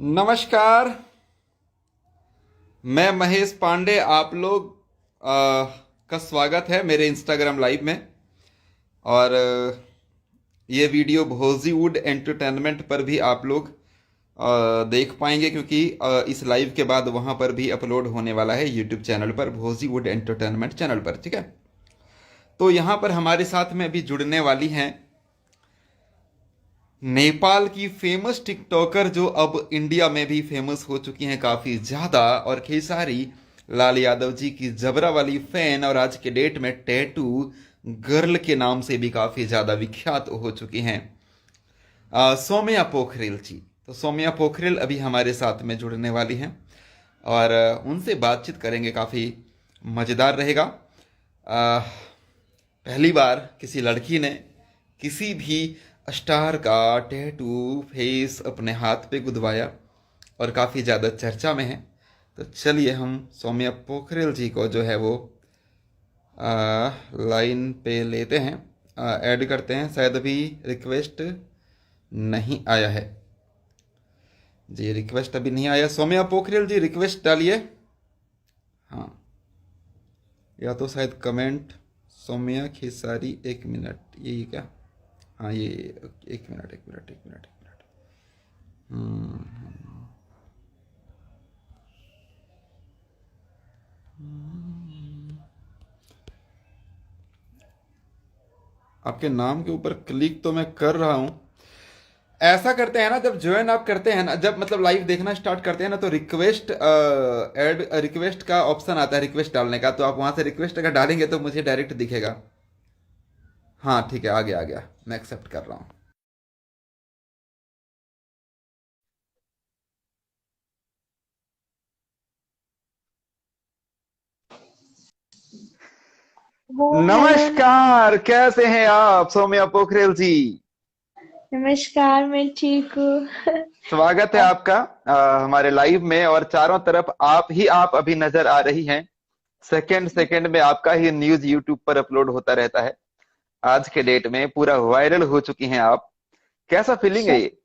नमस्कार। मैं महेश पांडे, आप लोग का स्वागत है मेरे इंस्टाग्राम लाइव में। और ये वीडियो भोजीवुड एंटरटेनमेंट पर भी आप लोग देख पाएंगे, क्योंकि इस लाइव के बाद वहाँ पर भी अपलोड होने वाला है यूट्यूब चैनल पर, भोजीवुड एंटरटेनमेंट चैनल पर। ठीक है, तो यहाँ पर हमारे साथ में अभी जुड़ने वाली हैं नेपाल की फेमस टिकटॉकर, जो अब इंडिया में भी फेमस हो चुकी हैं काफ़ी ज़्यादा, और खेसारी लाल यादव जी की जबरा वाली फैन, और आज के डेट में टैटू गर्ल के नाम से भी काफ़ी ज़्यादा विख्यात हो चुकी हैं, सौम्या पोखरेल जी। तो सौम्या पोखरेल अभी हमारे साथ में जुड़ने वाली हैं और उनसे बातचीत करेंगे, काफ़ी मज़ेदार रहेगा। पहली बार किसी लड़की ने किसी भी स्टार का टैटू फेस अपने हाथ पे गुदवाया और काफ़ी ज़्यादा चर्चा में है। तो चलिए हम सौम्या पोखरेल जी को जो है वो लाइन पे लेते हैं, ऐड करते हैं। शायद अभी रिक्वेस्ट नहीं आया है जी, रिक्वेस्ट अभी नहीं आया। सौम्या पोखरेल जी रिक्वेस्ट डालिए। हाँ, या तो शायद कमेंट सौम्या खेसारी, एक मिनट, यही क्या? हाँ ये, एक मिनट एक मिनट एक मिनट एक मिनट। हम्म, आपके नाम के ऊपर क्लिक तो मैं कर रहा हूं। ऐसा करते हैं ना, जब ज्वाइन आप करते हैं ना, जब मतलब लाइव देखना स्टार्ट करते हैं ना, तो रिक्वेस्ट ऐड रिक्वेस्ट का ऑप्शन आता है रिक्वेस्ट डालने का, तो आप वहां से रिक्वेस्ट अगर डालेंगे तो मुझे डायरेक्ट दिखेगा। हाँ ठीक है, आ गया आ गया, मैं एक्सेप्ट कर रहा हूँ। वो हेलो। नमस्कार, कैसे हैं आप सौम्या पोखरेल जी? नमस्कार, मैं ठीक हूँ। स्वागत है आप आपका हमारे लाइव में, और चारों तरफ आप अभी नजर आ रही हैं। सेकंड सेकंड में आपका ही न्यूज यूट्यूब पर अपलोड होता रहता है। आज के डेट में पूरा वायरल हो चुकी हैं आप। कैसा फीलिंग है अच्छा, ये?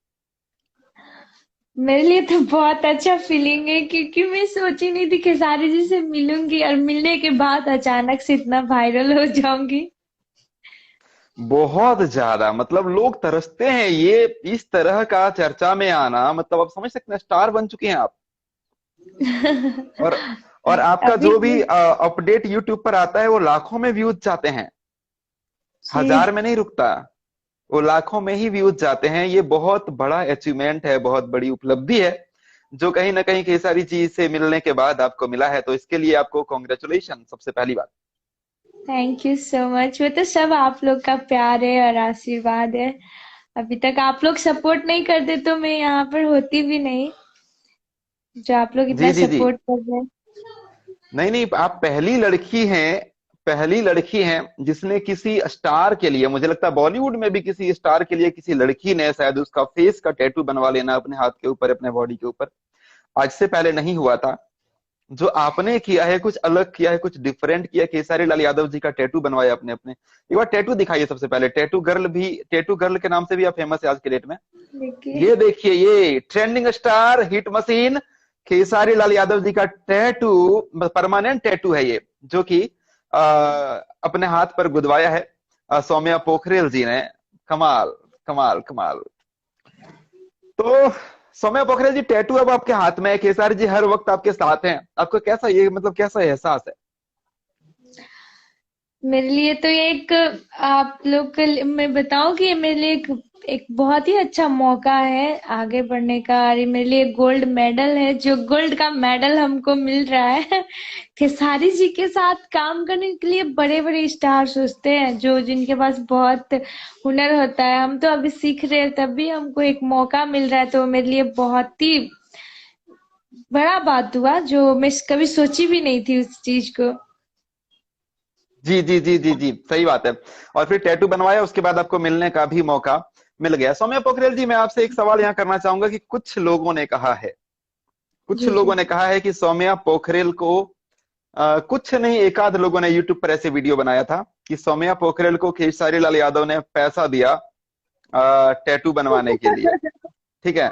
मेरे लिए तो बहुत अच्छा फीलिंग है क्योंकि मैं सोची नहीं थी खेसारी जी से मिलूंगी और मिलने के बाद अचानक से इतना वायरल हो जाऊंगी। बहुत ज्यादा, मतलब लोग तरसते हैं ये इस तरह का चर्चा में आना, मतलब आप समझ सकते हैं, स्टार बन चुके हैं आप। और और आपका अभी जो भी अपडेट यूट्यूब पर आता है वो लाखों में व्यूज जाते हैं, हजार जी में नहीं रुकता, वो लाखों में ही व्यूज जाते हैं। ये बहुत बड़ा अचीवमेंट है, बहुत बड़ी उपलब्धि है, जो कहीं ना कहीं खेसारी जी से मिलने के बाद आपको मिला है। तो इसके लिए आपको कॉन्ग्रेचुलेशन, सबसे पहली बात। Thank you so much. वो तो सब आप लोग का प्यार है और आशीर्वाद है। अभी तक आप लोग सपोर्ट नहीं करते तो मैं यहाँ पर होती भी नहीं, जो आप लोग इतना जी जी जी, सपोर्ट कर रहे हैं। नहीं नहीं, आप पहली लड़की हैं, पहली लड़की हैं जिसने किसी स्टार के लिए, मुझे लगता है बॉलीवुड में भी किसी स्टार के लिए किसी लड़की ने शायद उसका फेस का टैटू बनवा लेना अपने हाथ के ऊपर, अपने बॉडी के ऊपर। आज से पहले नहीं हुआ था। जो आपने किया है कुछ अलग किया है, कुछ डिफरेंट किया। खेसारी लाल यादव जी का टैटू बनवाया अपने अपने। एक बार टैटू दिखाइए सबसे पहले। टैटू गर्ल भी, टैटू गर्ल के नाम से भी आप फेमस है आज के डेट में। देखिए। ये देखिए, ये trending star hit machine Khesari Lal Yadav ji का टैटू, परमानेंट टैटू है ये, जो कि अ, अपने हाथ पर गुदवाया है सौम्या पोखरेल जी ने। कमाल, कमाल कमाल। तो सौम्या पोखरेल जी, टैटू अब आपके हाथ में है, खेसारी जी हर वक्त आपके साथ हैं, आपको कैसा ये, मतलब कैसा एहसास है? मेरे लिए तो ये एक, आप लोग के मैं बताऊं कि ये मेरे लिए एक एक बहुत ही अच्छा मौका है आगे बढ़ने का, और ये मेरे लिए गोल्ड मेडल है, जो गोल्ड का मेडल हमको मिल रहा है। खेसारी जी के साथ काम करने के लिए बड़े बड़े स्टार सोचते हैं, जो जिनके पास बहुत हुनर होता है। हम तो अभी सीख रहे हैं, तब भी हमको एक मौका मिल रहा है, तो मेरे लिए बहुत ही बड़ा बात हुआ, जो मैं कभी सोची भी नहीं थी उस चीज को। जी जी जी जी जी, सही बात है। और फिर टैटू बनवाया, उसके बाद आपको मिलने का भी मौका मिल गया। सौम्या पोखरेल जी, मैं आपसे एक सवाल यहाँ करना चाहूंगा कि कुछ लोगों ने कहा है, कुछ जी जी। लोगों ने कहा है कि सौम्या पोखरेल को कुछ नहीं, एक आध लोगों ने यूट्यूब पर ऐसे वीडियो बनाया था कि सौम्या पोखरेल को खेसारी लाल यादव ने पैसा दिया टैटू बनवाने के लिए। ठीक है,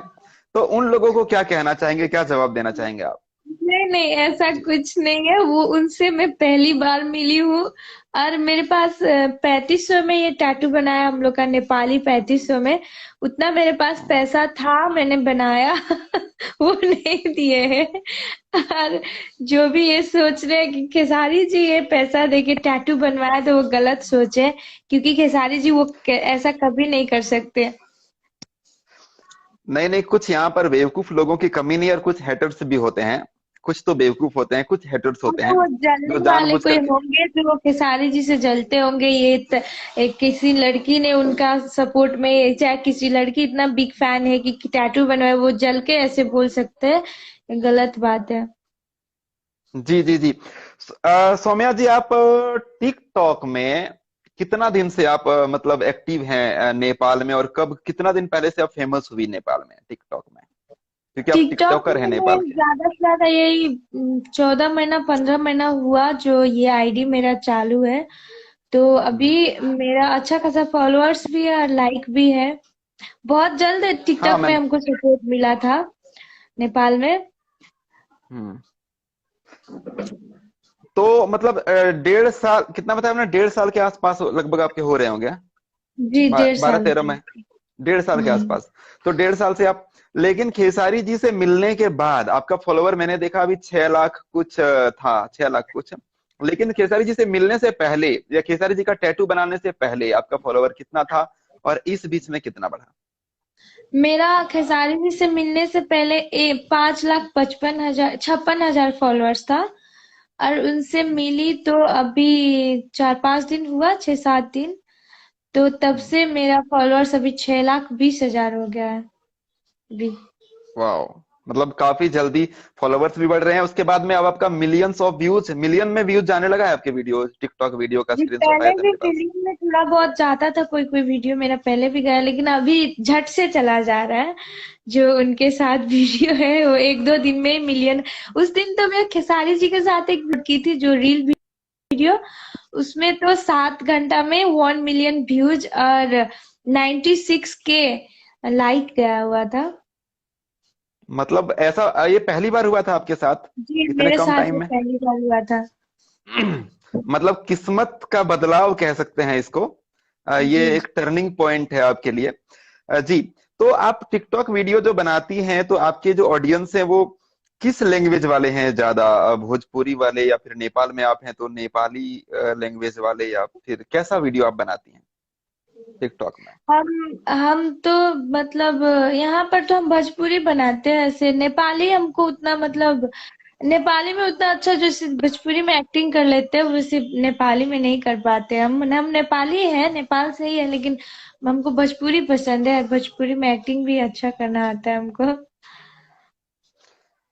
तो उन लोगों को क्या कहना चाहेंगे, क्या जवाब देना चाहेंगे आप? नहीं नहीं, ऐसा कुछ नहीं है। वो उनसे मैं पहली बार मिली हूँ। और मेरे पास 3500 में ये टैटू बनाया हम लोग का, नेपाली 3500 में। उतना मेरे पास पैसा था, मैंने बनाया। वो नहीं दिए हैं। और जो भी ये सोच रहे हैं कि खेसारी जी ये पैसा देके टैटू बनवाया, तो वो गलत सोच है। क्योंकि खेसारी जी वो ऐसा कभी नहीं कर सकते। नहीं नहीं, कुछ यहाँ पर बेवकूफ लोगों की कमी नहीं, और कुछ हेटर्स भी होते हैं। कुछ तो बेवकूफ होते हैं, कुछ हेटर्स होते तो हैं वो जलने जो वाले जानबूझ कोई करके। होंगे, जो वो खेसारी जी से जलते होंगे। एक किसी लड़की ने उनका सपोर्ट में, चाहे किसी लड़की इतना बिग फैन है कि टैटू बनवाए, वो जल के ऐसे बोल सकते हैं। ये गलत बात है। जी जी जी। सौम्या जी, आप टिकटॉक में कितना दिन से आप मतलब एक्टिव हैं नेपाल में, और कब, कितना दिन पहले से आप फेमस हुई नेपाल में टिकटॉक में, क्योंकि आप टिकटॉक टिकटॉकर हैं नेपाल में के? ज्यादा से ज्यादा यही 14 महीना 15 महीना हुआ जो ये आईडी मेरा चालू है। तो अभी हम्म। मेरा अच्छा खासा फॉलोअर्स भी है और लाइक भी है। बहुत जल्द हाँ टिकटॉक में मैं। हमको सपोर्ट मिला था नेपाल में। हम्म। तो मतलब 1.5 साल, कितना बताया आपने, 1.5 साल के आसपास लगभग आपके हो रहे होंगे? जी, 12 1.5 साल 13 की। में, 1.5 साल के हुँ। आसपास। तो 1.5 साल से आप, लेकिन खेसारी जी से मिलने के बाद आपका फॉलोवर मैंने देखा अभी 6 लाख कुछ था, 6 लाख कुछ। लेकिन खेसारी जी से मिलने से पहले, या खेसारी जी का टैटू बनाने से पहले आपका फॉलोवर कितना था, और इस बीच में कितना बढ़ा? मेरा खेसारी जी से मिलने से पहले 5,55,000 फॉलोअर्स था। और उनसे मिली तो अभी 4-5 दिन हुआ, 6-7 दिन। तो तब हम्म। से मेरा फॉलोअर्स अभी 6,20,000 हो गया है अभी। वाह, मतलब काफी जल्दी फॉलोवर्स भी बढ़ रहे हैं, उसके बाद में अब आपका मिलियंस ऑफ व्यूज, मिलियन में व्यूज जाने लगा है आपके वीडियो, टिकटॉक वीडियो का जी, स्क्रीनशॉट पहले आया था भी मेरे पास। फिल्म में थोड़ा बहुत जाता था, कोई कोई वीडियो मेरा पहले भी गया, लेकिन अभी झट से चला जा रहा है। जो उनके साथ वीडियो है वो 1-2 दिन में मिलियन। उस दिन तो मैं खेसारी जी के साथ एक की थी जो रील वीडियो, उसमें तो 7 घंटा में 1 मिलियन व्यूज और 96K लाइक गया हुआ था। मतलब ऐसा ये पहली बार हुआ था आपके साथ, जी, इतने मेरे कम साथ टाइम ये में? पहली बार हुआ था। मतलब किस्मत का बदलाव कह सकते हैं इसको। ये जी। एक टर्निंग पॉइंट है आपके लिए। जी। तो आप टिकटॉक वीडियो जो बनाती हैं, तो आपके जो ऑडियंस है वो किस लैंग्वेज वाले हैं ज्यादा, भोजपुरी वाले, या फिर नेपाल में आप हैं तो नेपाली लैंग्वेज वाले, या फिर कैसा वीडियो आप बनाती हैं टिकटॉक में? हम हम तो मतलब यहाँ पर तो हम भोजपुरी बनाते हैं। ऐसे नेपाली हमको उतना मतलब, नेपाली में उतना अच्छा जैसे भोजपुरी में एक्टिंग कर लेते हैं वैसे नेपाली में नहीं कर पाते। हम नेपाली हैं, नेपाल से ही है, लेकिन हमको भोजपुरी पसंद है। भोजपुरी में एक्टिंग भी अच्छा करना आता है हमको।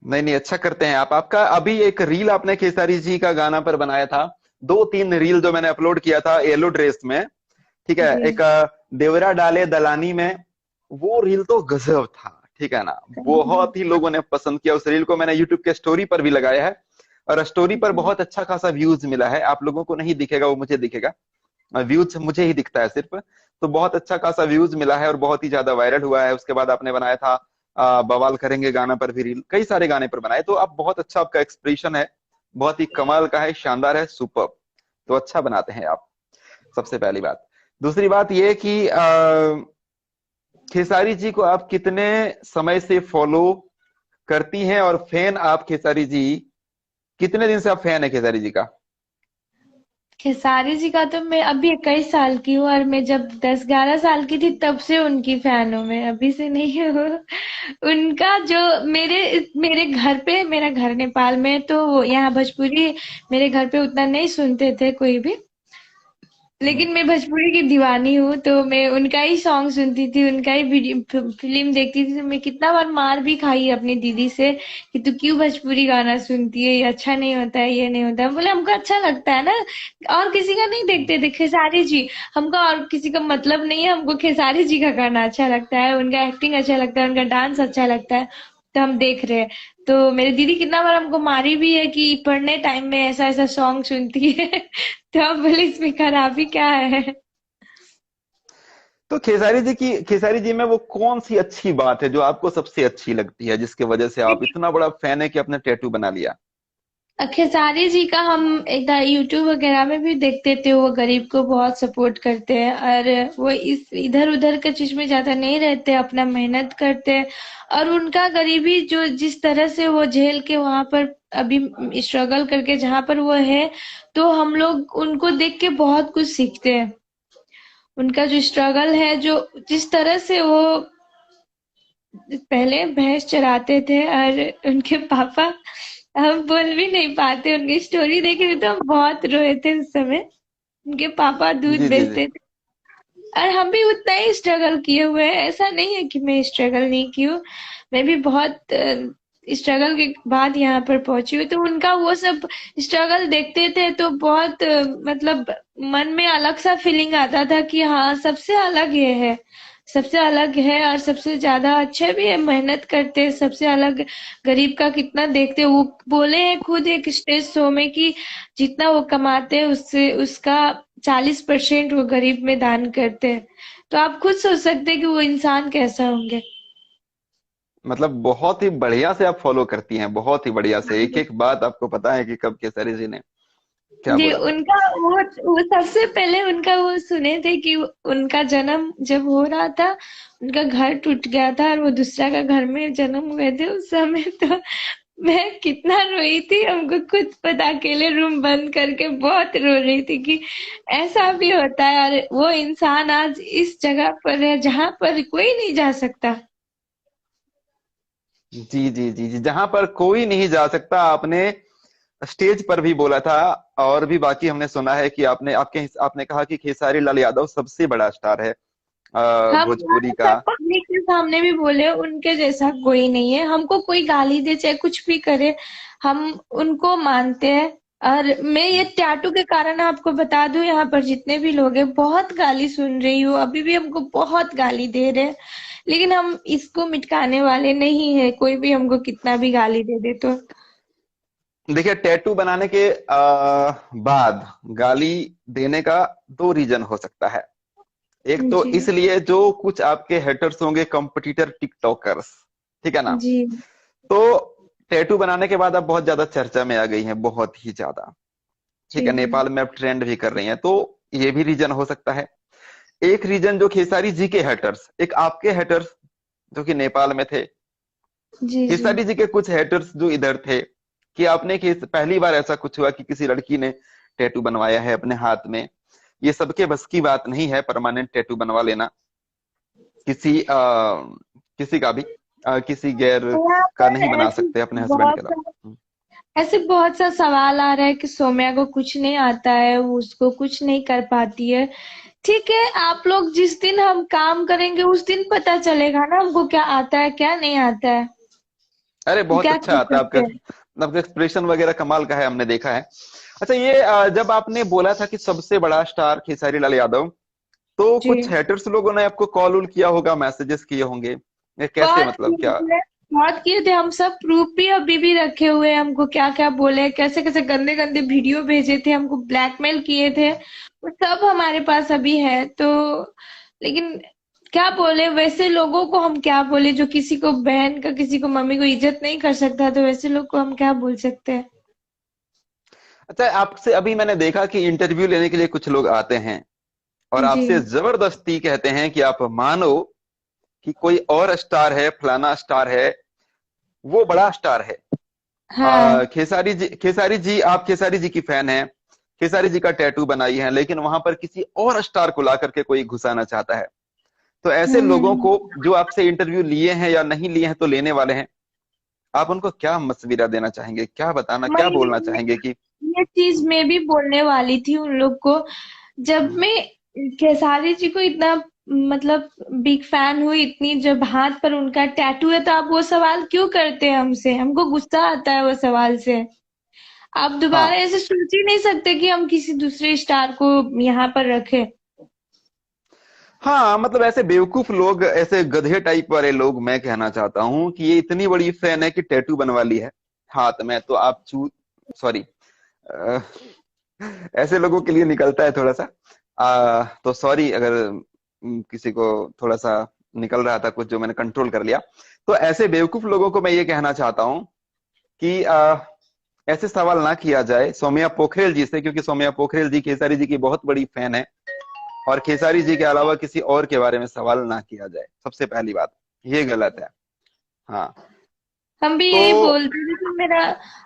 नहीं नहीं, अच्छा करते हैं आप। आपका अभी एक रील आपने खेसारी जी का गाना पर बनाया था, 2 3 रील जो मैंने अपलोड किया था येलो ड्रेस में, ठीक है, जी। एक देवरा डाले दलानी में, वो रील तो गजब था, ठीक है ना? बहुत ही लोगों ने पसंद किया उस रील को, मैंने यूट्यूब के स्टोरी पर भी लगाया है, और स्टोरी पर जी। बहुत अच्छा खासा व्यूज मिला है। आप लोगों को नहीं दिखेगा, वो मुझे दिखेगा, व्यूज मुझे ही दिखता है सिर्फ। तो बहुत अच्छा खासा व्यूज मिला है और बहुत ही ज्यादा वायरल हुआ है। उसके बाद आपने बनाया था बवाल करेंगे गाना पर भी रील, कई सारे गाने पर बनाए। तो आप बहुत अच्छा, आपका एक्सप्रेशन है बहुत ही कमाल का है, शानदार है, सुपर। तो अच्छा बनाते हैं आप, सबसे पहली बात। दूसरी बात ये कि खेसारी जी को आप कितने समय से फॉलो करती हैं, और फैन आप खेसारी जी, कितने दिन से आप फैन है खेसारी जी का? खेसारी जी का तो मैं अभी 21 साल की हूँ, और मैं जब 10-11 साल की थी तब से उनकी फैन हूँ मैं, अभी से नहीं हूँ। उनका जो मेरे मेरे घर पे, मेरा घर नेपाल में है, तो यहाँ भोजपुरी मेरे घर पे उतना नहीं सुनते थे कोई भी। हम्म। लेकिन मैं भोजपुरी की दीवानी हूँ, तो मैं उनका ही सॉन्ग सुनती थी, उनका ही फिल्म देखती थी। तो मैं कितना बार मार भी खाई अपनी दीदी से कि तू क्यों भोजपुरी गाना सुनती है, ये अच्छा नहीं होता है, ये नहीं होता है। बोले हमको अच्छा लगता है ना, और किसी का नहीं देखते थे, खेसारी जी। हमको और किसी का मतलब नहीं है, हमको खेसारी जी का गाना अच्छा लगता है, उनका एक्टिंग अच्छा लगता है, उनका डांस अच्छा लगता है, तो हम देख रहे हैं। तो मेरी दीदी कितना बार हमको मारी भी है कि पढ़ने टाइम में ऐसा ऐसा सॉन्ग सुनती है। तो अब बोले इसमें खराबी क्या है। तो खेसारी जी में वो कौन सी अच्छी बात है जो आपको सबसे अच्छी लगती है, जिसकी वजह से आप इतना बड़ा फैन है कि आपने टैटू बना लिया? खेसारी जी का हम एक यूट्यूब वगैरह में भी देखते थे, वो गरीब को बहुत सपोर्ट करते हैं और वो इस इधर उधर के चीज में ज्यादा नहीं रहते, अपना मेहनत करते हैं। और उनका गरीबी जो जिस तरह से वो झेल के वहां पर अभी स्ट्रगल करके जहां पर वो है, तो हम लोग उनको देख के बहुत कुछ सीखते हैं। उनका जो स्ट्रगल है, जो जिस तरह से वो पहले भैंस चराते थे और उनके पापा, हम बोल भी नहीं पाते, उनकी स्टोरी देख रहे तो हम बहुत रोए थे उस समय। उनके पापा दूध जी जी जी। बेचते थे और हम भी उतना ही स्ट्रगल किए हुए हैं। ऐसा नहीं है कि मैं स्ट्रगल नहीं की हूँ, मैं भी बहुत स्ट्रगल के बाद यहाँ पर पहुंची हूँ। तो उनका वो सब स्ट्रगल देखते थे तो बहुत मतलब मन में अलग सा फीलिंग आता था कि हाँ, सबसे अलग ये है, सबसे अलग है और सबसे ज्यादा अच्छे भी है, मेहनत करते हैं, सबसे अलग। गरीब का कितना देखते हैं। वो बोले हैं खुद एक स्टेज शो में कि जितना वो कमाते हैं उससे उसका 40% वो गरीब में दान करते हैं। तो आप खुद सोच सकते हैं कि वो इंसान कैसा होंगे। मतलब बहुत ही बढ़िया से आप फॉलो करती हैं, बहुत ही बढ़िया से, एक एक बात आपको पता है कि कब खेसारी जी ने क्या जी, बोला था। उनका वो सबसे पहले उनका वो सुने थे कि उनका जन्म जब हो रहा था, उनका घर टूट गया था और वो दूसरा का घर में जन्म हुए थे उस समय। तो मैं कितना रोई थी, हमको खुद पता, अकेले रूम बंद करके बहुत रो रही थी कि ऐसा भी होता है और वो इंसान आज इस जगह पर है जहां पर कोई नहीं जा सकता। जी जी जी जी, जहां पर कोई नहीं जा सकता, आपने स्टेज पर भी बोला था। और भी बाकी हमने सुना है कि आपने कहा कि खेसारी लाल यादव सबसे बड़ा स्टार है हम भोजपुरी का। सब पब्लिक के सामने भी बोले उनके जैसा कोई नहीं है, हमको कोई गाली दे चाहे कुछ भी करे, हम उनको मानते हैं। और मैं ये टैटू के कारण आपको बता दूं, यहाँ पर जितने भी लोग हैं बहुत गाली सुन रही हूँ, अभी भी हमको बहुत गाली दे रहे हैं, लेकिन हम इसको मिटकाने वाले नहीं है, कोई भी हमको कितना भी गाली दे दे तो। देखिए, टैटू बनाने के बाद गाली देने का दो रीजन हो सकता है। एक तो जी इसलिए जो कुछ आपके हेटर्स होंगे, कंपटीटर टिकटॉकर्स, ठीक है ना। जी तो टैटू बनाने के बाद आप बहुत ज्यादा चर्चा में आ गई हैं, बहुत ही ज्यादा, ठीक है, जी नेपाल में आप ट्रेंड भी कर रही हैं, तो ये भी रीजन हो सकता है। एक रीजन जो खेसारी जी के हेटर्स, एक आपके हेटर्स जो कि नेपाल में थे, जी जी खेसारी जी के कुछ हेटर्स जो इधर थे, कि आपने पहली बार ऐसा कुछ हुआ कि किसी लड़की ने टैटू बनवाया है अपने हाथ में। ये सबके बस की बात नहीं है परमानेंट टैटू बनवा लेना, किसी किसी का भी, किसी गैर यहाँ का पर नहीं बना ऐसे सकते अपने हस्बैंड के बहुत अलावा। ऐसे बहुत सा सवाल आ रहा है कि सौम्या को कुछ नहीं आता है, वो उसको कुछ नहीं कर पाती है। ठीक है, आप लोग जिस दिन हम काम करेंगे उस दिन पता चलेगा ना हमको क्या आता है क्या नहीं आता है, अरे हम बहुत क्या अच्छा कर आता है आपका, सकते हैं। आपका एक्सप्रेशन वगैरह कमाल का है, हमने देखा है। अच्छा, ये जब आपने बोला था कि सबसे बड़ा स्टार खेसारी लाल यादव, तो कुछ जी, हेटर्स लोगों ने आपको कॉल उल किया होगा, मैसेजेस किए होंगे, ये कैसे, बहुत मतलब क्या? किए थे, बहुत किए थे, हम सब प्रूफ भी अभी भी रखे हुए हैं, हमको क्या क्या बोले, कैसे कैसे गंदे गंदे वीडियो भेजे थे, हमको ब्लैकमेल किए थे, वो सब हमारे पास अभी है। तो लेकिन क्या बोले, वैसे लोगों को हम क्या बोले, जो किसी को बहन का किसी को मम्मी को इज्जत नहीं कर सकता, तो वैसे लोग को हम क्या बोल सकते हैं। अच्छा, आपसे अभी मैंने देखा कि इंटरव्यू लेने के लिए कुछ लोग आते हैं और जी आपसे जबरदस्ती कहते हैं कि आप मानो कि कोई और स्टार है, फलाना स्टार है, वो बड़ा स्टार है। हाँ। आप खेसारी जी की फैन हैं, खेसारी जी का टैटू बनाई है, लेकिन वहां पर किसी और स्टार को ला करके कोई घुसाना चाहता है। तो ऐसे लोगों हम्म। को, जो आपसे इंटरव्यू लिए हैं या नहीं लिए हैं तो लेने वाले हैं, आप उनको क्या मशविरा देना चाहेंगे, क्या बताना, मैं क्या बोलना चाहेंगे कि? ये चीज मैं भी बोलने वाली थी उन लोग को, जब मैं खेसारी जी को इतना मतलब बिग फैन हुई, इतनी जब हाथ पर उनका टैटू है, तो आप वो सवाल क्यों करते हैं हमसे, हमको गुस्सा आता है वो सवाल से। आप दोबारा हाँ ऐसे सोच ही नहीं सकते कि हम किसी दूसरे स्टार को यहाँ पर रखें। हाँ, मतलब ऐसे बेवकूफ लोग, ऐसे गधे टाइप वाले लोग, मैं कहना चाहता हूँ कि ये इतनी बड़ी फैन है कि टैटू बनवा ली है हाथ में, तो आप चू सॉरी, ऐसे लोगों के लिए निकलता है थोड़ा सा, तो सॉरी अगर किसी को थोड़ा सा निकल रहा था कुछ, जो मैंने कंट्रोल कर लिया। तो ऐसे बेवकूफ लोगों को मैं ये कहना चाहता हूँ कि ऐसे सवाल ना किया जाए सौम्या पोखरेल जी से, क्योंकि सौम्या पोखरेल जी खेसारी जी की बहुत बड़ी फैन है, और खेसारी जी के अलावा किसी और के बारे में सवाल ना किया जाए, सबसे पहली बात ये गलत है। हाँ। हम भी तो यही बोल रहे थे कि मेरा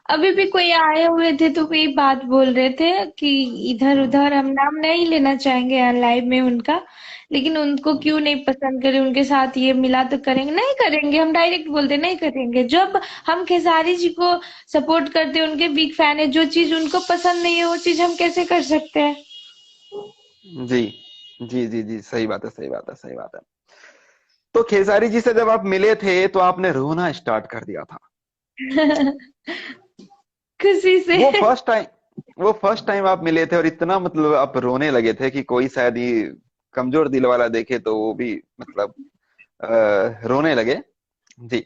अभी भी कोई आए हुए थे तो कोई बात बोल रहे थे कि इधर हम्म, उधर हम नाम नहीं लेना चाहेंगे यहाँ लाइव में उनका, लेकिन उनको हम्म, क्यों नहीं पसंद करे, उनके साथ ये मिला तो करेंगे नहीं करेंगे, हम डायरेक्ट बोलते नहीं करेंगे। जब हम खेसारी जी को सपोर्ट करते हैं, उनके बिग फैन है, जो चीज उनको पसंद नहीं है वो चीज हम कैसे कर सकते हैं। जी जी जी जी, सही बात है, सही बात है, सही बात है। तो खेसारी जी से जब आप मिले थे तो आपने रोना स्टार्ट कर दिया था। खुशी से। वो फर्स्ट टाइम वो फर्स्ट टाइम आप मिले थे और इतना मतलब आप रोने लगे थे कि कोई शायद ही कमजोर दिल वाला देखे तो वो भी मतलब रोने लगे। जी।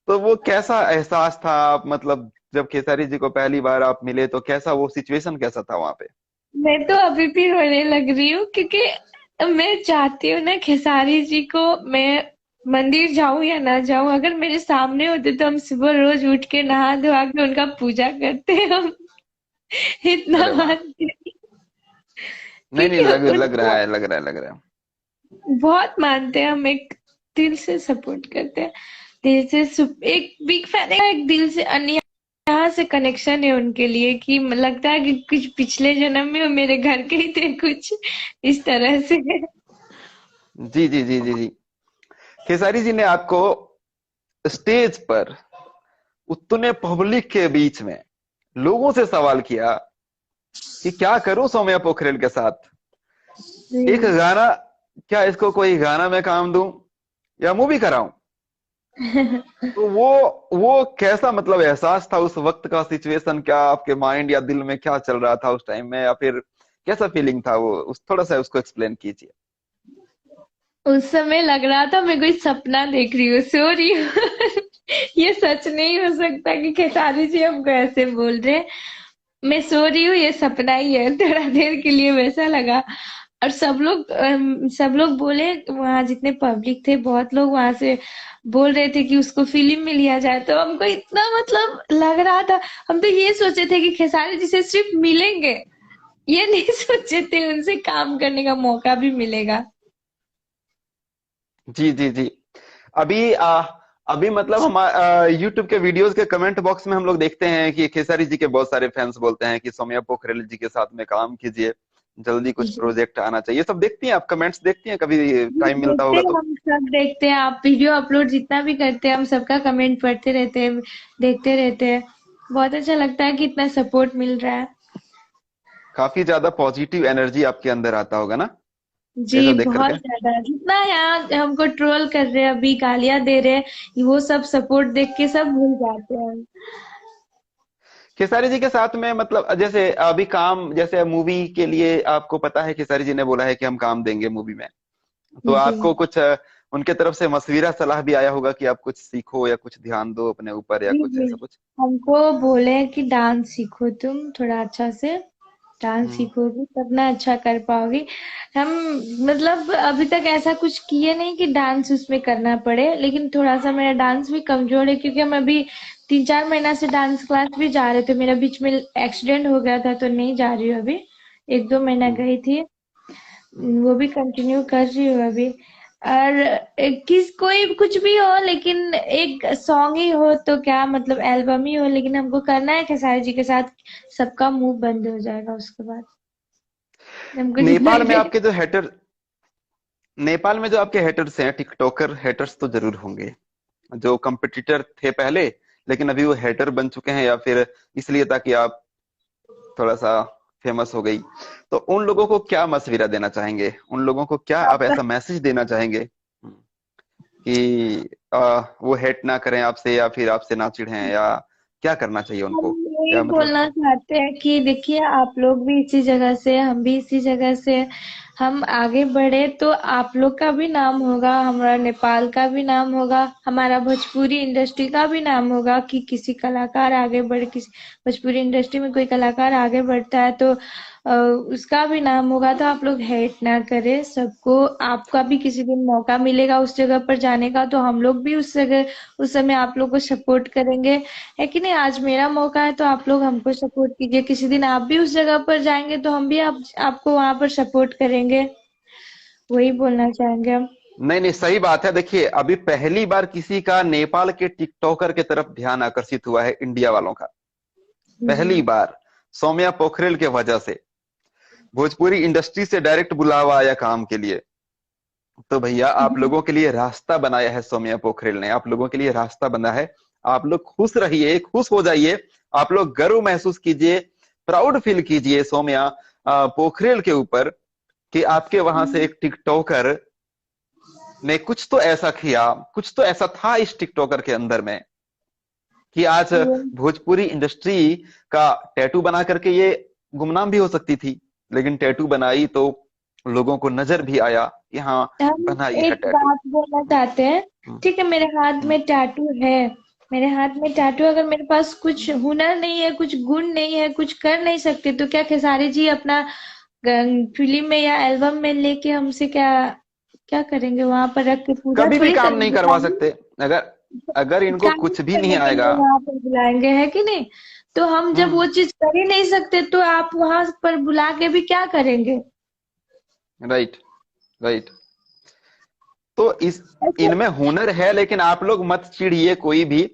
तो वो कैसा एहसास था, आप मतलब जब खेसारी जी को पहली बार आप मिले तो कैसा वो सिचुएशन कैसा था वहां पे? मैं तो अभी भी रोने लग रही हूँ क्योंकि मैं चाहती हूँ ना खेसारी जी को, मैं मंदिर जाऊं या ना जाऊं, अगर मेरे सामने होते तो हम सुबह रोज उठ के नहा धोआ के उनका पूजा करते हैं हम। इतना अरे वाह। मानते हैं नहीं नहीं, क्योंकि लग रहा उनको है, लग रहा है, लग रहा है। बहुत मानते हैं हम, एक दिल से सपोर्ट करते हैं, दिल से एक बिग फैन है, एक दिल से अन्य यहाँ से कनेक्शन है उनके लिए कि लगता है कि कुछ पिछले जन्म में वो मेरे घर के ही थे कुछ इस तरह से। जी जी जी जी जी। खेसारी जी ने आपको स्टेज पर उतने पब्लिक के बीच में लोगों से सवाल किया कि क्या करूं सौम्या पोखरेल के साथ, एक जी। गाना, क्या इसको कोई गाना में काम दूं या मूवी कराऊं? तो वो कैसा मतलब एहसास था उस वक्त का, सिचुएशन क्या आपके माइंड या दिल में क्या चल रहा था उस टाइम में, या फिर कैसा फीलिंग था वो, उस थोड़ा सा उसको एक्सप्लेन कीजिए। उस समय लग रहा था मैं कोई सपना देख रही हूँ, सो रही हूँ। ये सच नहीं हो सकता कि खेसारी जी हमको ऐसे बोल रहे हैं। मैं सो रही हूँ, ये सपना ही है, थोड़ा देर के लिए वैसा लगा। और सब लोग बोले, वहां जितने पब्लिक थे बहुत लोग वहां से बोल रहे थे कि उसको फिल्म में लिया जाए, तो हमको इतना मतलब लग रहा था। हम तो ये सोचे थे कि खेसारी जी से सिर्फ मिलेंगे, ये नहीं सोचे थे उनसे काम करने का मौका भी मिलेगा। जी जी जी। अभी अभी मतलब हम यूट्यूब के वीडियोस के कमेंट बॉक्स में हम लोग देखते हैं कि खेसारी जी के बहुत सारे फैंस बोलते हैं कि सौम्या पोखरेल जी के साथ में काम कीजिए, जल्दी कुछ जी। प्रोजेक्ट आना चाहिए। सब देखती हैं आप, कमेंट्स देखती हैं कभी टाइम मिलता देखते होगा हैं, तो? हम सब देखते हैं, आप वीडियो अपलोड जितना भी करते हैं हम सबका कमेंट पढ़ते रहते हैं, देखते रहते हैं। बहुत अच्छा लगता है कि इतना सपोर्ट मिल रहा है। काफी ज्यादा पॉजिटिव एनर्जी आपके अंदर आता होगा ना, जी, ये सब देख बहुत करके? ज्यादा, जितना यहाँ हमको ट्रोल कर रहे हैं अभी, गालियां दे रहे हैं, वो सब सपोर्ट देख के सब भूल जाते हैं। खेसारी जी के साथ में मतलब जैसे अभी काम, जैसे मूवी के लिए आपको पता है खेसारी जी ने बोला है कि हम काम देंगे मूवी में, तो जी। आपको कुछ उनके तरफ से मशविरा सलाह भी आया होगा कि आप कुछ सीखो या कुछ ध्यान दो अपने ऊपर या जी कुछ जी। ऐसा कुछ? हमको बोले कि डांस सीखो, तुम थोड़ा अच्छा से डांस हम्म, सीखोगी तब ना अच्छा कर पाओगी। हम मतलब अभी तक ऐसा कुछ किए नहीं कि डांस उसमें करना पड़े, लेकिन थोड़ा सा मेरा डांस भी कमजोर है क्योंकि हम अभी 3-4 महीना से डांस क्लास भी जा रहे थे, मेरा बीच में एक्सीडेंट हो गया था तो नहीं जा रही हूँ अभी, 1-2 महीना हम्म, गई थी। हम्म। वो भी कंटिन्यू कर रही हूँ अभी। और किस कोई कुछ भी हो, लेकिन एक सॉन्ग ही हो तो क्या मतलब, एल्बम ही हो, लेकिन हमको करना है खेसारी जी के साथ, सबका मुंह बंद हो जाएगा उसके बाद, हमको जितना नेपाल में ही। आपके जो हेटर नेपाल में जो आपके हेटर्स हैं, टिकटॉकर हेटर्स तो जरूर होंगे, जो कंपटीटर थे पहले लेकिन अभी वो हेटर बन चुके हैं, या फिर इसलिए ताकि आप थोड़ा सा फेमस हो गई, तो उन लोगों को क्या मशविरा देना चाहेंगे, उन लोगों को क्या आप आपका ऐसा मैसेज देना चाहेंगे कि वो हेट ना करें आपसे, या फिर आपसे ना चिढ़ें, या क्या करना चाहिए हम उनको, यही या मतलब? बोलना चाहते हैं कि देखिए, आप लोग भी इसी जगह से, हम भी इसी जगह से, हम आगे बढ़े तो आप लोग का भी नाम होगा, हमारा नेपाल का भी नाम होगा, हमारा भोजपुरी इंडस्ट्री का भी नाम होगा कि किसी कलाकार आगे बढ़, किसी भोजपुरी इंडस्ट्री में कोई कलाकार आगे बढ़ता है तो उसका भी नाम होगा, तो आप लोग हेट ना करें सबको। आपका भी किसी दिन मौका मिलेगा उस जगह पर जाने का, तो हम लोग भी उस जगह उस समय आप लोग को सपोर्ट करेंगे, है कि नहीं? आज मेरा मौका है तो आप लोग हमको सपोर्ट कीजिए, किसी दिन आप भी उस जगह पर जाएंगे तो हम भी आपको वहां पर सपोर्ट करेंगे। वही बोलना चाहेंगे हम। नहीं नहीं, सही बात है। देखिए, अभी पहली बार किसी का नेपाल के टिकटॉकर की तरफ ध्यान आकर्षित हुआ है इंडिया वालों का, जी। पहली बार। सौम्या पोखरेल के वजह से भोजपुरी इंडस्ट्री से डायरेक्ट बुलावा आया काम के लिए। तो भैया, आप जी। लोगों के लिए रास्ता बनाया है सौम्या पोखरेल ने, आप लोगों के लिए रास्ता बना है। आप लोग खुश रहिए, खुश हो जाइए। आप लोग गर्व महसूस कीजिए, प्राउड फील कीजिए सौम्या पोखरेल के ऊपर, कि आपके वहां से एक टिकटॉकर ने कुछ तो ऐसा किया, कुछ तो ऐसा था इस टिकटॉकर के अंदर में, कि आज भोजपुरी इंडस्ट्री का टैटू बना करके ये गुमनाम भी हो सकती थी, लेकिन टैटू बनाई तो लोगों को नजर भी आया कि हाँ, हम बनाई है एक टैटू। बात बोलना चाहते हैं। हम्म, ठीक है, मेरे हाथ हम्म, में टैटू है। मेरे हाथ में टैटू, अगर मेरे पास कुछ हुनर नहीं है, कुछ गुण नहीं है, कुछ कर नहीं सकते, तो क्या खेसारी जी अपना फिल्म में या एल्बम में लेके हमसे क्या क्या करेंगे? वहां पर रख के पूजा कभी भी थोड़ी काम नहीं करेंगे, करवा काम सकते। अगर अगर इनको काम कुछ भी नहीं करने के लिए आएगा। वहां पर बुलाएंगे, है कि नहीं? तो हम जब हम्म, वो चीज कर ही नहीं सकते, तो आप वहां पर बुला के भी क्या करेंगे? Right, right. तो इस ऐसे। इनमें हुनर है, लेकिन आप लोग मत चिढ़िए कोई भी।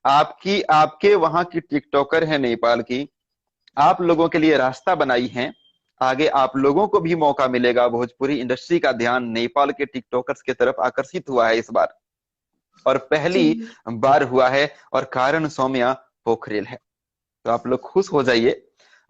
आपकी आपके वहां की टिकटॉकर है नेपाल की, आप लोगों के लिए रास्ता बनाई है। आगे आप लोगों को भी मौका मिलेगा। भोजपुरी इंडस्ट्री का ध्यान नेपाल के टिकटॉकर्स की तरफ आकर्षित हुआ है इस बार, और जी। पहली बार हुआ है, और कारण सौम्या पोखरेल है। तो आप लोग खुश हो जाइए,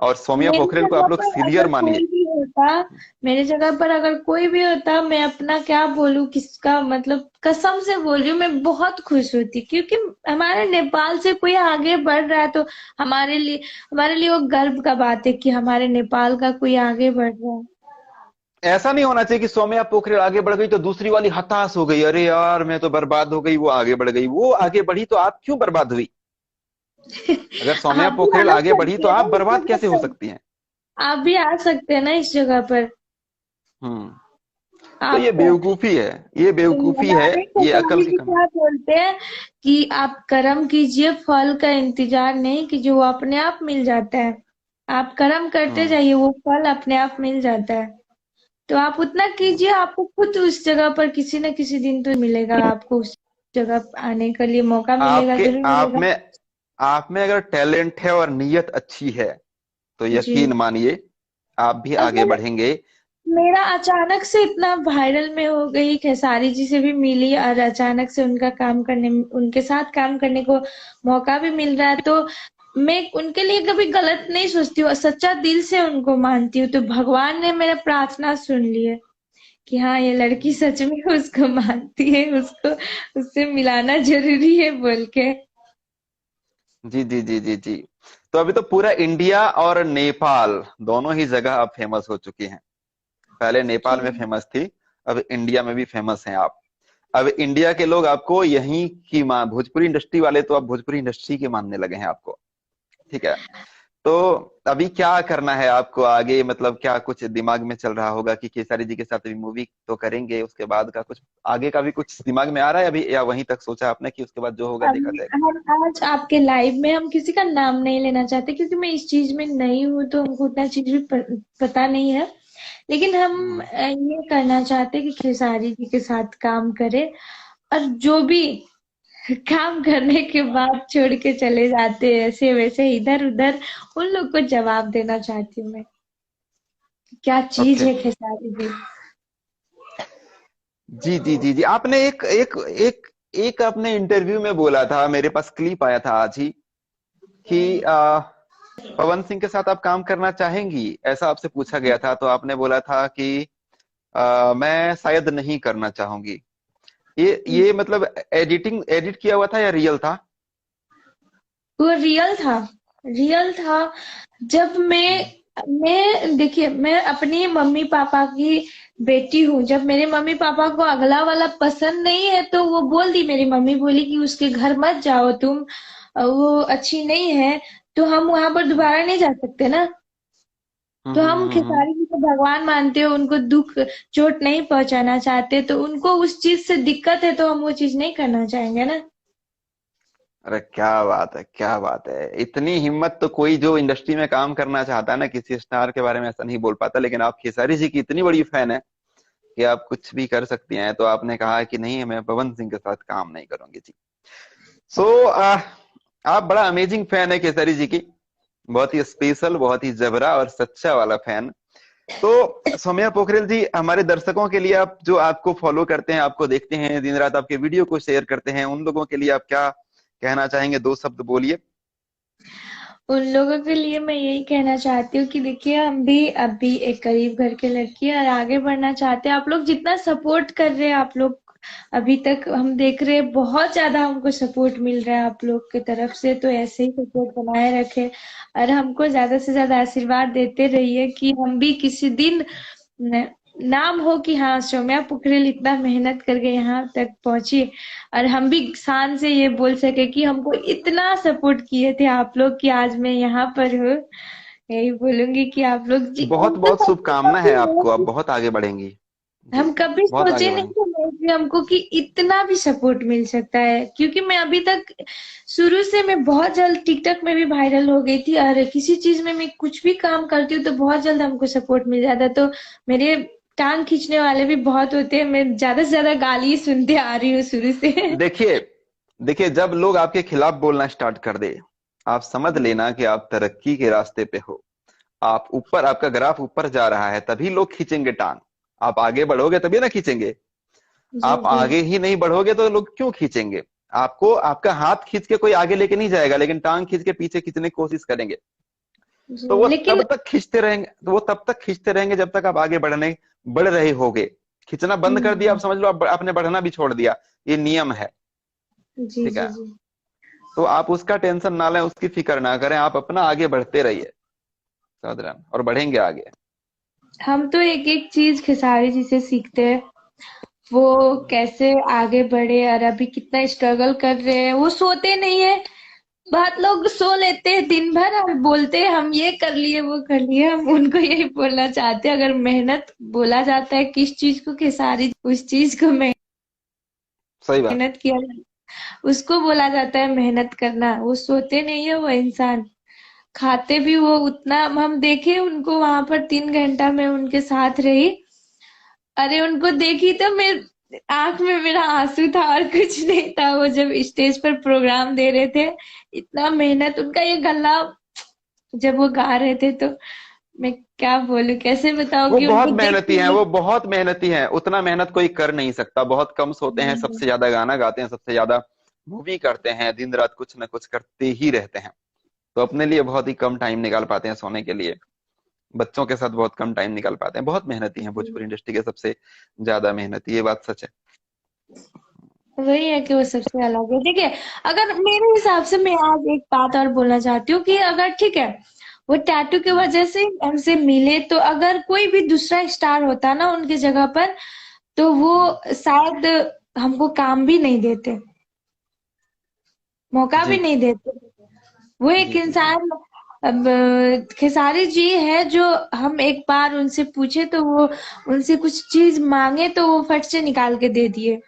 और सौम्या मेरी पोखरेल को जगह आप लोग पर सीनियर अगर मानिए। कोई भी होता मेरे जगह पर अगर कोई भी होता, मैं अपना क्या बोलूं, किसका मतलब, कसम से बोल रही हूँ, मैं बहुत खुश होती, क्योंकि हमारे नेपाल से कोई आगे बढ़ रहा है, तो हमारे लिए वो गर्व का बात है कि हमारे नेपाल का कोई आगे बढ़ रहा है। ऐसा नहीं होना चाहिए कि सौम्या पोखरेल आगे बढ़ गई तो दूसरी वाली हताश हो गई, अरे यार मैं तो बर्बाद हो गई, वो आगे बढ़ गई। वो आगे बढ़ी तो आप क्यों बर्बाद हुई? अगर सौम्या आप भी पोखरेल आ आगे बढ़ी सकते तो हैं आप ना इस बर्बाद जगह कैसे हो पर। सकती हैं? आप भी आ सकते हैं ना इस जगह पर। हम्म। तो ये आप बेवकूफी है, ये बेवकूफी है, हमारे ये अकल खेसारी की जी कमी। क्या बोलते हैं कि आप कर्म कीजिए, फल का इंतजार नहीं कीजिए, वो अपने आप मिल जाता है। आप कर्म करते हम्म। जाइए, वो फल अपने आप मिल जाता है। तो आप उतना कीजिए, आपको खुद उस जगह पर किसी न किसी दिन तो मिलेगा, आपको उस जगह आने के लिए मौका मिलेगा, आपके जरूर आप मिलेगा। में आप में अगर टैलेंट है और नीयत अच्छी है, तो जी। यकीन मानिए आप भी आगे अगर बढ़ेंगे। मेरा अचानक से इतना वायरल में हो गई, खेसारी जी से भी मिली, और अचानक से उनके साथ काम करने को मौका भी मिल रहा है, तो मैं उनके लिए कभी गलत नहीं सोचती हूँ, सच्चा दिल से उनको मानती हूँ। तो भगवान ने मेरा प्रार्थना सुन ली है कि हाँ, ये लड़की सच में उसको मानती है, उसको उससे मिलाना जरूरी है बोल के। जी जी जी जी जी। तो अभी तो पूरा इंडिया और नेपाल दोनों ही जगह अब फेमस हो चुकी हैं। पहले नेपाल में फेमस थी, अब इंडिया में भी फेमस हैं आप। अब इंडिया के लोग आपको यहीं की मान, भोजपुरी इंडस्ट्री वाले तो अब भोजपुरी इंडस्ट्री के मानने लगे हैं आपको। ठीक है। तो अभी क्या करना है आपको आगे? मतलब क्या कुछ दिमाग में चल रहा होगा कि केसारी जी के साथ अभी मूवी तो करेंगे, उसके बाद का कुछ आगे का भी कुछ दिमाग में आ रहा है अभी, या वहीं तक सोचा आपने कि उसके बाद जो होगा देखा अभी जाएगा? हम आज आपके लाइव में हम किसी का नाम नहीं लेना चाहते, क्योंकि मैं इस चीज में नहीं हूँ, तो हमको उतना चीज भी पता नहीं है। लेकिन हम हम्म। ये करना चाहते हैं कि खेसारी जी के साथ काम करें, और जो भी काम करने के बाद छोड़ के चले जाते हैं ऐसे वैसे इधर उधर, उन लोग को जवाब देना चाहती हूँ मैं कि क्या चीज ओके। है खेसारी जी। जी जी जी जी। आपने एक एक एक एक आपने इंटरव्यू में बोला था, मेरे पास क्लिप आया था आज ही, कि पवन सिंह के साथ आप काम करना चाहेंगी, ऐसा आपसे पूछा गया था, तो आपने बोला था कि मैं शायद नहीं करना चाहूंगी। ये मतलब एडिट किया हुआ था या रियल था? वो रियल था, रियल था। जब हम्म, मैं देखिए, मैं अपनी मम्मी पापा की बेटी हूँ। जब मेरे मम्मी पापा को अगला वाला पसंद नहीं है, तो वो बोल दी, मेरी मम्मी बोली कि उसके घर मत जाओ तुम, वो अच्छी नहीं है, तो हम वहां पर दोबारा नहीं जा सकते ना। हम्म तो हम्म हम हम्म, हम्म। खेसारी जी को भगवान मानते हैं, उनको दुख चोट नहीं पहुंचाना चाहते, तो उनको उस चीज से दिक्कत है तो हम वो चीज नहीं करना चाहेंगे ना। अरे क्या बात है, क्या बात है। इतनी हिम्मत तो कोई जो इंडस्ट्री में काम करना चाहता है ना, किसी स्टार के बारे में ऐसा नहीं बोल पाता, लेकिन आप खेसारी जी की इतनी बड़ी फैन है कि आप कुछ भी कर सकती हैं, तो आपने कहा कि नहीं, मैं पवन सिंह के साथ काम नहीं करूंगी जी। सो आप बड़ा अमेजिंग फैन है केसरी जी की, बहुत ही स्पेशल, बहुत ही जबरा और सच्चा वाला फैन। तो सौम्या पोखरेल जी, हमारे दर्शकों के लिए, आप जो आपको फॉलो करते हैं, आपको देखते हैं दिन रात, आपके वीडियो को शेयर करते हैं, उन लोगों के लिए आप क्या कहना चाहेंगे? दो शब्द बोलिए। उन लोगों के लिए मैं यही कहना चाहती हूँ कि देखिए, हम भी अभी एक गरीब घर के लड़की है और आगे बढ़ना चाहते हैं। आप लोग जितना सपोर्ट कर रहे हैं, आप लोग अभी तक हम देख रहे हैं, बहुत ज्यादा हमको सपोर्ट मिल रहा है आप लोग की तरफ से, तो ऐसे ही सपोर्ट बनाए रखे और हमको ज्यादा से ज्यादा आशीर्वाद देते रहिए कि हम भी किसी दिन न, नाम हो कि हाँ, सौम्या पोखरेल इतना मेहनत करके यहाँ तक पहुंची, और हम भी शान से ये बोल सके कि हमको इतना सपोर्ट किए थे आप लोग कि आज मैं यहाँ पर हूँ। यही बोलूंगी कि आप लोग जी, बहुत हम तो बहुत शुभकामना है आपको, आप बहुत आगे बढ़ेंगी जी। हम कभी बहुत सोचे आगे नहीं बढ़ेंगी। थे कि हमको कि इतना भी सपोर्ट मिल सकता है, क्योंकि मैं अभी तक शुरू से मैं बहुत जल्द टिकटॉक में भी वायरल हो गई थी, और किसी चीज में मैं कुछ भी काम करती हूँ तो बहुत जल्द हमको सपोर्ट मिल जाता है। तो मेरे टांग खींचने वाले भी बहुत होते हैं, मैं ज्यादा से ज्यादा गाली सुनते आ रही हूँ शुरू से। देखिए, देखिए, जब लोग आपके खिलाफ बोलना स्टार्ट कर दे, आप समझ लेना कि आप तरक्की के रास्ते पे हो। आप ऊपर, आपका ग्राफ ऊपर जा रहा है, तभी लोग खींचेंगे टांग। आप आगे बढ़ोगे तभी ना खींचेंगे। जी आप जी आगे ही नहीं बढ़ोगे तो लोग क्यों खींचेंगे? आपको आपका हाथ खींच के कोई आगे लेके नहीं जाएगा, लेकिन टांग खींच के पीछे खींचने की कोशिश करेंगे। तो जी। वो लेकिन तब तक खींचते रहेंगे, तो वो तब तक खींचते रहेंगे जब तक आप आगे बढ़ रहे होगे। खींचना बंद कर दिया, आप हम्म, समझ लो आपने बढ़ना भी छोड़ दिया। ये नियम है। जी ठीक जी है। जी। तो आप उसका टेंशन ना लें, उसकी फिक्र ना करें, आप अपना आगे बढ़ते रहिए। समझ रहे हैं? और बढ़ेंगे आगे। हम तो एक एक चीज खेसारी जी से सीखते हैं, वो कैसे आगे बढ़े और अभी कितना स्ट्रगल कर रहे हैं। वो सोते नहीं है, बहुत लोग सो लेते हैं दिन भर और बोलते हैं हम ये कर लिए वो कर लिए। हम उनको यही बोलना चाहते हैं, अगर मेहनत बोला जाता है किस चीज को, खेसारी उस चीज को सही बात। मेहनत किया उसको बोला जाता है मेहनत करना। वो सोते नहीं है वो इंसान, खाते भी वो उतना। हम देखे उनको वहां पर 3 घंटा में उनके साथ रही, अरे उनको देखी तो मेरे आंख में मेरा आंसू था और कुछ नहीं था। वो जब स्टेज पर प्रोग्राम दे रहे थे, इतना मेहनत उनका, ये गला जब वो गा रहे थे तो मैं क्या बोलूं, कैसे बताऊं वो कि बहुत उनको देख मेहनती हैं, के वो बहुत मेहनती हैं। उतना मेहनत कोई कर नहीं सकता। बहुत कम सोते हैं, सबसे ज्यादा गाना गाते हैं, सबसे ज्यादा मूवी करते हैं, दिन रात कुछ ना कुछ करते ही रहते हैं। तो अपने लिए बहुत ही कम टाइम निकाल पाते हैं सोने के लिए। बच्चों के साथ बहुत कम टाइम निकाल पाते हैं। बहुत मेहनती हैं, भोजपुरी इंडस्ट्री के सबसे ज्यादा मेहनती, ये बात सच है। वही है कि वो सबसे अलग है। देखिए, अगर मेरे हिसाब से, मैं आज एक बात और बोलना चाहती हूँ कि अगर ठीक है, वो टैटू की हम्म, वजह से हमसे मिले, तो अगर कोई भी दूसरा स्टार होता ना उनकी जगह पर, तो वो हम्म, शायद हमको काम भी नहीं देते, मौका भी जी नहीं देते। वो एक जी जी जी। इंसान, अब खेसारी जी है जो, हम एक बार उनसे पूछे तो वो, उनसे कुछ चीज मांगे तो वो फट से निकाल के दे दिए।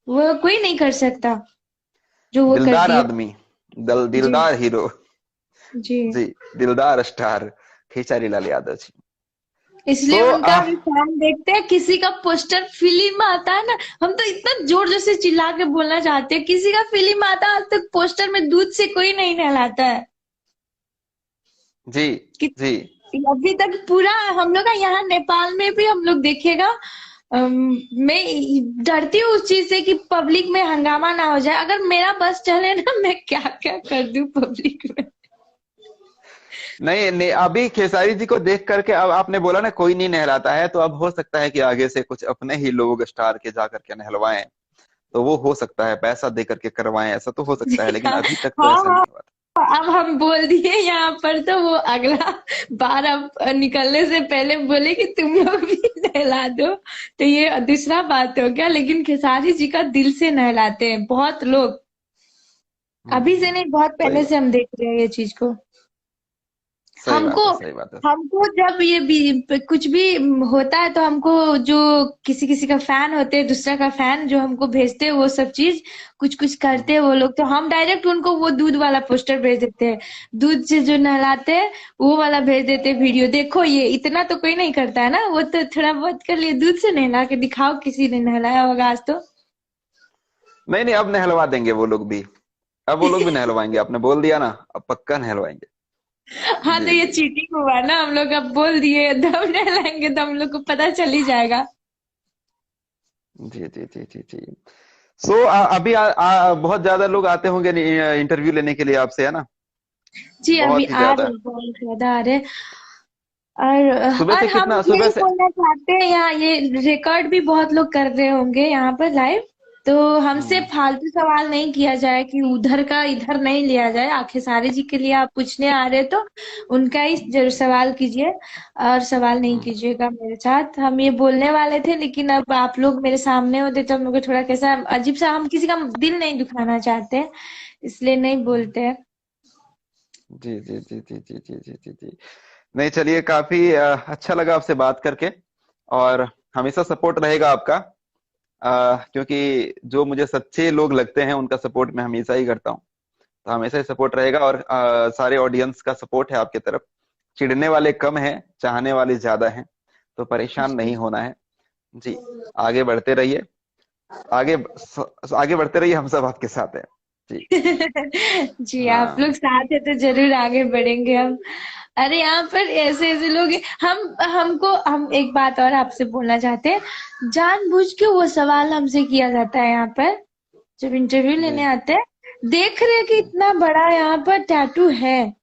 वो कोई नहीं कर सकता जो वो कर दिलदार दिए। आदमी, जी दिलदार हीरो। जी। जी। दिलदार स्टार खेसारी लाल यादव जी। सो इसलिए उनका भी फैन देखते हैं। किसी का पोस्टर फिल्म आता है ना, हम तो इतना जोर जोर से चिल्ला के बोलना चाहते हैं, किसी का फिल्म आता है, आज तक पोस्टर में दूध से कोई नहीं नहलाता है जी कि जी। अभी तक पूरा। हम लोग का यहाँ नेपाल में भी हम लोग देखेगा, मैं डरती हूँ उस चीज से कि पब्लिक में हंगामा ना हो जाए। अगर मेरा बस चले ना, मैं क्या क्या कर दूं पब्लिक में। नहीं नहीं, अभी खेसारी जी को देख करके, अब आपने बोला ना कोई नहीं नहलाता है, तो अब हो सकता है कि आगे से कुछ अपने ही लोग स्टार के जा करके नहलवाएं। तो वो हो सकता है, पैसा दे करके करवाएं, ऐसा तो हो सकता है, लेकिन हाँ अभी तक तो हाँ ऐसा नहीं हाँ। हुआ था। अब हम बोल दिए यहाँ पर, तो वो अगला बार अब निकलने से पहले बोले कि तुम लोग भी नहला दो, तो ये दूसरा बात हो गया। लेकिन खेसारी जी का दिल से नहलाते हैं बहुत लोग, अभी से नहीं, बहुत सही पहले बात। से हम देख रहे हैं ये चीज को। सही बात हमको है, सही बात है। हमको जब कुछ भी होता है तो हमको जो किसी किसी का फैन होते हैं, दूसरा का फैन जो हमको भेजते हैं वो सब चीज, कुछ कुछ करते हम्म। हैं वो लोग, तो हम डायरेक्ट उनको वो दूध वाला पोस्टर भेज देते हैं। दूध से जो नहलाते हैं वो वाला भेज देते हैं वीडियो, देखो ये इतना तो कोई नहीं करता है ना, वो तो थोड़ा बहुत कर लिए, दूध से नहला के दिखाओ किसी ने नहलाया होगा आज तो। नहीं नहीं, अब नहलवा देंगे वो लोग भी। अब वो लोग भी नहलवाएंगे, आपने बोल दिया ना, अब पक्का नहलवाएंगे। हाँ तो जी ये जी चीटिंग हुआ ना, हम लोग अब बोल दिए दम नहलाएंगे तो हम लोग को पता चल ही जाएगा। जी जी जी जी जी। सो अभी बहुत ज्यादा लोग आते होंगे इंटरव्यू लेने के लिए आपसे, है ना? जी अभी बहुत ही आ ज्यादा। रहे हैं, बहुत ज्यादा आ रहे हैं। और सुबह और से हम कितना, सुबह यही से? बोलना चाहते हैं, यहाँ ये रिकॉर्ड भी बहुत लोग कर रहे होंगे यहाँ पर लाइव, तो हमसे हम्म फालतू सवाल नहीं किया जाए कि उधर का इधर नहीं लिया जाए। आखिर सारे जी के लिए आप पूछने आ रहे तो उनका ही जरूर सवाल कीजिए, और सवाल नहीं हम्म कीजिएगा मेरे साथ। हम ये बोलने वाले थे लेकिन अब आप लोग मेरे सामने होते तो हम लोग को थोड़ा कैसा अजीब सा, हम किसी का दिल नहीं दुखाना चाहते इसलिए नहीं हम्म। बोलते हैं। जी जी जी जी जी जी जी जी जी। नहीं, चलिए, काफी अच्छा लगा आपसे बात करके। और हमेशा सपोर्ट रहेगा आपका, क्योंकि जो मुझे सच्चे लोग लगते हैं उनका सपोर्ट मैं हमेशा ही करता हूँ। तो हमेशा ही सपोर्ट रहेगा, और सारे ऑडियंस का सपोर्ट है आपके तरफ। चिढ़ने वाले कम हैं, चाहने वाले ज्यादा हैं। तो परेशान नहीं होना है। जी, आगे बढ़ते रहिए। आगे आगे बढ़ते रहिए, हम सब आपके साथ हैं। जी। जी आप लोग हाँ साथ है तो जरूर आगे बढ़ेंगे हम। अरे यहाँ पर ऐसे ऐसे लोग हैं। हम एक बात और आपसे बोलना चाहते हैं, जानबूझ के वो सवाल हमसे किया जाता है यहाँ पर जब इंटरव्यू जी। लेने आते हैं। देख रहे हैं कि इतना बड़ा यहाँ पर टैटू है,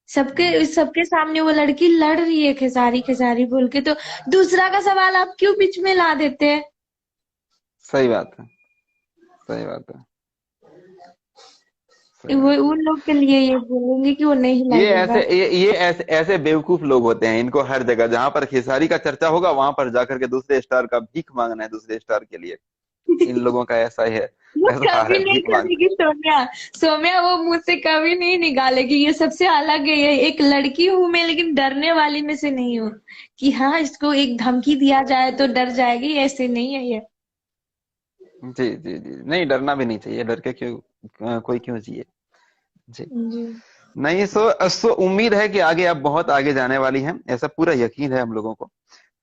सबके हम्म, सबके सामने वो लड़की लड़ रही है खेसारी खेसारी बोल के, तो दूसरा का सवाल आप क्यों बीच में ला देते हैं? सही बात है, सही बात है, सही वो बात है। उन लोग के लिए ये बोलूंगी कि वो नहीं ऐसे लगेगा। ये ऐसे ऐसे बेवकूफ लोग होते हैं, इनको हर जगह जहां पर खेसारी का चर्चा होगा वहां पर जाकर के दूसरे स्टार का भीख मांगना है, दूसरे स्टार के लिए। इन लोगों का ऐसा ही है, वो व्यवहार कभी है, नहीं भीख मांगते करेगी सोम्या। सोम्या वो मुंह से कभी नहीं निकालेगी, ये सबसे अलग है। ये एक लड़की हूं मैं लेकिन डरने वाली में से नहीं हूँ कि हाँ इसको एक धमकी दिया जाए तो डर जाएगी, ऐसे नहीं है ये। हैं। जी जी जी, नहीं, डरना भी नहीं चाहिए, डर के क्यों, कोई क्यों जिए। जी। जी। नहीं, सो उम्मीद है कि आगे आप बहुत आगे जाने वाली हैं, ऐसा पूरा यकीन है हम लोगों को।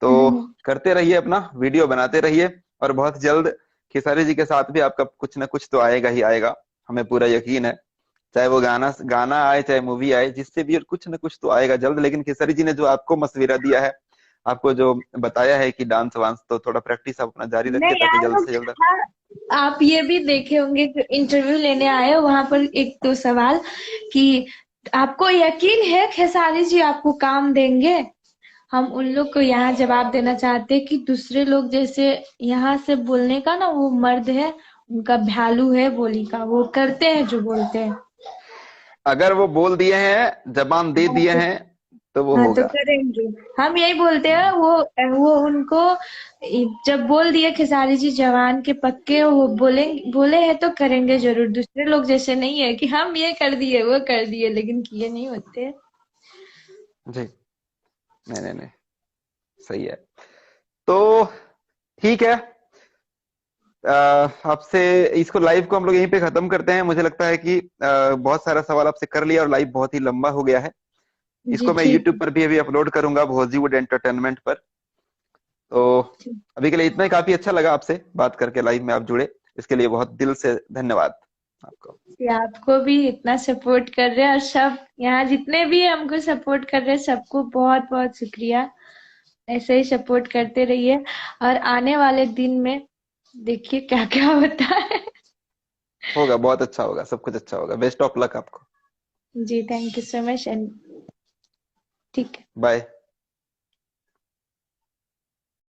तो करते रहिए, अपना वीडियो बनाते रहिए, और बहुत जल्द खेसारी जी के साथ भी आपका कुछ ना कुछ तो आएगा ही आएगा, हमें पूरा यकीन है। चाहे वो गाना गाना आए, चाहे मूवी आए, जिससे भी कुछ ना कुछ तो आएगा जल्द। लेकिन खेसारी जी ने जो आपको मशविरा दिया है, आपको जो बताया है कि डांस वांस, तो थोड़ा प्रैक्टिस आप अपना जारी रखिए, नहीं ताकि आप जल्द लोग, से जल्द। हाँ, आप ये भी देखे होंगे कि इंटरव्यू लेने आए हो वहां पर एक दो सवाल कि आपको यकीन है खेसारी जी आपको काम देंगे। हम उन लोग को यहाँ जवाब देना चाहते हैं कि दूसरे लोग जैसे यहाँ से बोलने का ना, वो मर्द है, उनका वैल्यू है बोली का, वो करते हैं जो बोलते हैं। अगर वो बोल दिए हैं, जबान दे हाँ दिए तो, हैं, तो वो हाँ तो होगा। करेंगे। हम यही बोलते हैं, वो उनको जब बोल दिए खेसारी जी जवान के पक्के, वो बोले हैं तो करेंगे जरूर। दूसरे लोग जैसे नहीं है कि हम ये कर दिए वो कर दिए लेकिन किए नहीं होते। जी। नहीं नहीं नहीं, सही है। तो ठीक है, आपसे इसको, लाइव को हम लोग यहीं पे खत्म करते हैं। मुझे लगता है कि बहुत सारा सवाल आपसे कर लिया, और लाइव बहुत ही लंबा हो गया है। जी इसको मैं ठीक यूट्यूब पर भी अभी अपलोड करूंगा, हॉलीवुड एंटरटेनमेंट पर। तो है। अभी के लिए इतना ही, काफी अच्छा लगा आपसे बात करके, लाइव में आप जुड़े, इसके लिए बहुत दिल से धन्यवाद आपको। कि आपको भी इतना सपोर्ट कर रहे हैं, और सब यहाँ जितने भी हमको सपोर्ट कर रहे हैं सबको बहुत बहुत शुक्रिया। ऐसे ही सपोर्ट करते रहिए, और आने वाले दिन में देखिए क्या क्या होता है। होगा, बहुत अच्छा होगा, सब कुछ अच्छा होगा। बेस्ट ऑफ लक आपको। जी thank you so much and ठीक है। बाय।